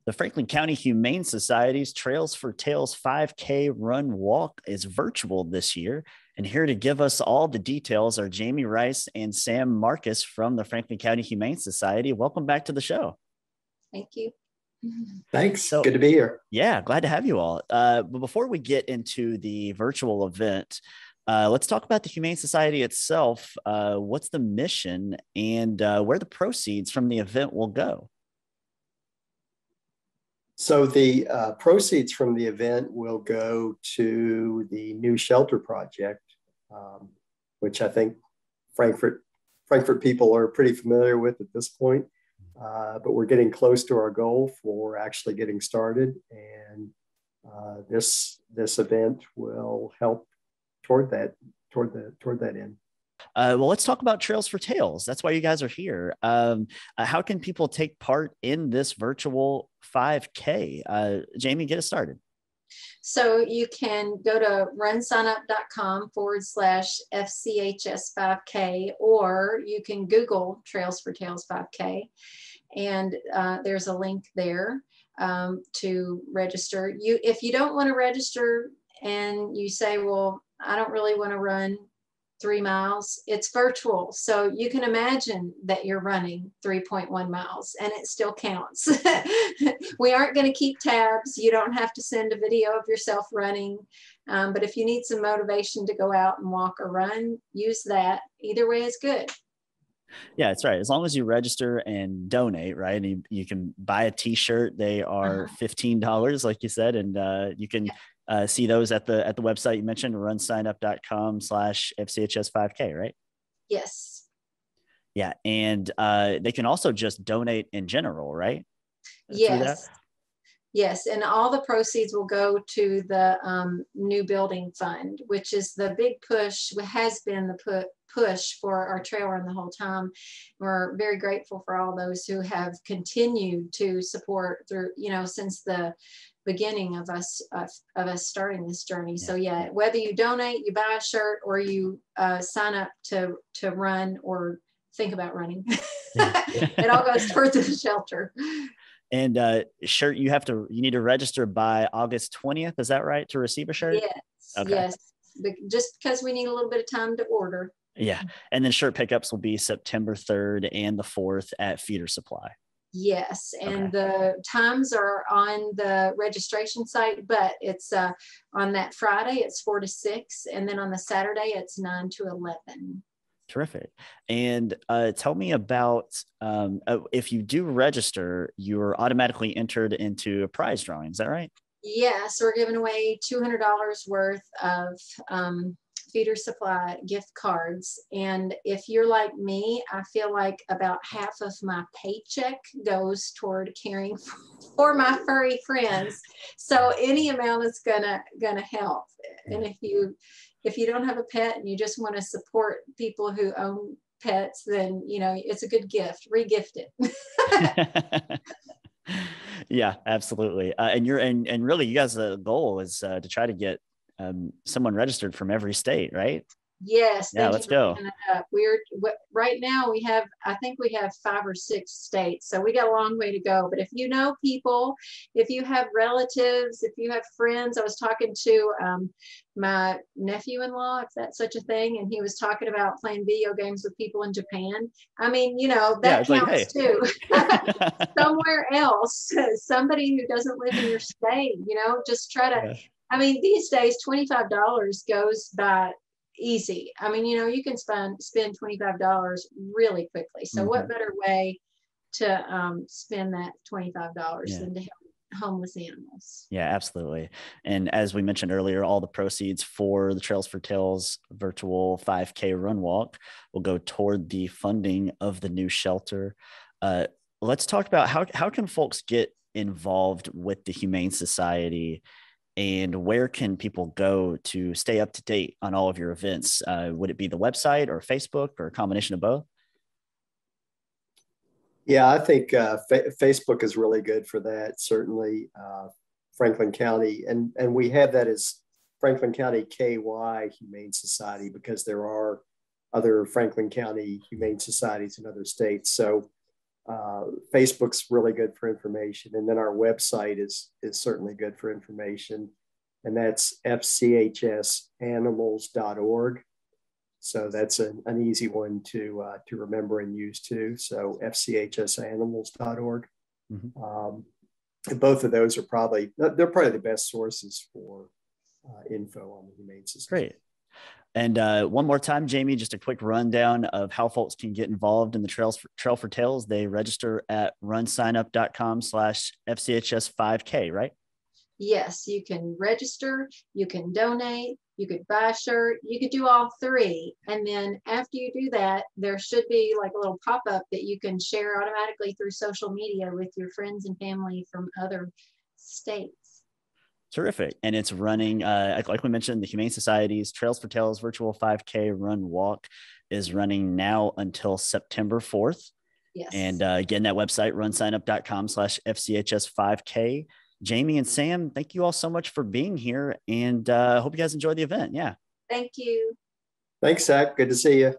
The Franklin County Humane Society's Trails for Tales 5K Run Walk is virtual this year. And here to give us all the details are Jaime Rice and Sam Marcus from the Franklin County Humane Society. Welcome back to the show. Thank you. Thanks. Good to be here. Yeah, glad to have you all. But before we get into the virtual event, let's talk about the Humane Society itself. What's the mission and where the proceeds from the event will go? So the proceeds from the event will go to the new shelter project, which I think Frankfurt people are pretty familiar with at this point. But we're getting close to our goal for actually getting started, and this event will help toward that end. Well, let's talk about Trails for Tales. That's why you guys are here. How can people take part in this virtual 5K? Jaime, get us started. So you can go to runsignup.com/FCHS5K, or you can Google Trails for Tales 5K. And there's a link there to register. If you don't want to register and you say, well, I don't really want to run 3 miles, it's virtual. So you can imagine that you're running 3.1 miles and it still counts. We aren't going to keep tabs. You don't have to send a video of yourself running. But if you need some motivation to go out and walk or run, use that. Either way is good. Yeah, that's right. As long as you register and donate, right? And you can buy a t-shirt. They are $15, like you said, and you can see those at the website you mentioned, runsignup.com/FCHS5K, right? Yes. Yeah. And they can also just donate in general, right? Yes. Yes. And all the proceeds will go to the new building fund, which is the big push, has been the push for our trail run the whole time. We're very grateful for all those who have continued to support through, since the beginning of us starting this journey. Yeah. So yeah, whether you donate, you buy a shirt, or you sign up to run or think about running, it all goes towards the shelter. And shirt, you need to register by August 20th. Is that right, to receive a shirt? Yes. Okay. Yes. Just because we need a little bit of time to order. Yeah. And then shirt pickups will be September 3rd and the 4th at Feeder Supply. Yes. And the times are on the registration site, but it's on that Friday, it's 4 to 6. And then on the Saturday, it's 9 to 11. Terrific. And tell me about, if you do register, you're automatically entered into a prize drawing. Is that right? Yes. We're giving away $200 worth of Feeder Supply gift cards. And if you're like me, I feel like about half of my paycheck goes toward caring for my furry friends. So any amount is gonna help. And if you don't have a pet and you just want to support people who own pets, then it's a good gift. Re-gift it. Yeah, absolutely. And really, you guys, the goal is to try to get someone registered from every state, right? Yes. Yeah, let's go. We're right now I think we have 5 or 6 states, so we got a long way to go. But if you know people, if you have relatives, if you have friends, I was talking to my nephew-in-law, if that's such a thing, and he was talking about playing video games with people in Japan. I mean, that counts too. Somewhere else, somebody who doesn't live in your state, just try to. I mean, these days, $25 goes by easy. I mean, you can spend $25 really quickly. So what better way to spend that $25 than to help homeless animals? Yeah, absolutely. And as we mentioned earlier, all the proceeds for the Trails for Tales virtual 5K run walk will go toward the funding of the new shelter. Let's talk about how can folks get involved with the Humane Society, and where can people go to stay up to date on all of your events? Would it be the website or Facebook or a combination of both? Yeah, I think Facebook is really good for that. Certainly, Franklin County, and we have that as Franklin County KY Humane Society, because there are other Franklin County Humane Societies in other states. So Facebook's really good for information. And then our website is certainly good for information. And that's fchsanimals.org. So that's an easy one to remember and use too. So fchsanimals.org. Mm-hmm. And both of those are probably the best sources for info on the Humane Society. Great. And one more time, Jaime, just a quick rundown of how folks can get involved in the Trail for Tails. They register at runsignup.com/FCHS5K, right? Yes, you can register, you can donate, you could buy a shirt, you could do all three. And then after you do that, there should be like a little pop-up that you can share automatically through social media with your friends and family from other states. Terrific. And it's running, like we mentioned, the Humane Society's Trails for Tails virtual 5K run walk is running now until September 4th. Yes. And again, that website, runsignup.com/FCHS5K. Jaime and Sam, thank you all so much for being here, and hope you guys enjoy the event. Yeah. Thank you. Thanks, Zack. Good to see you.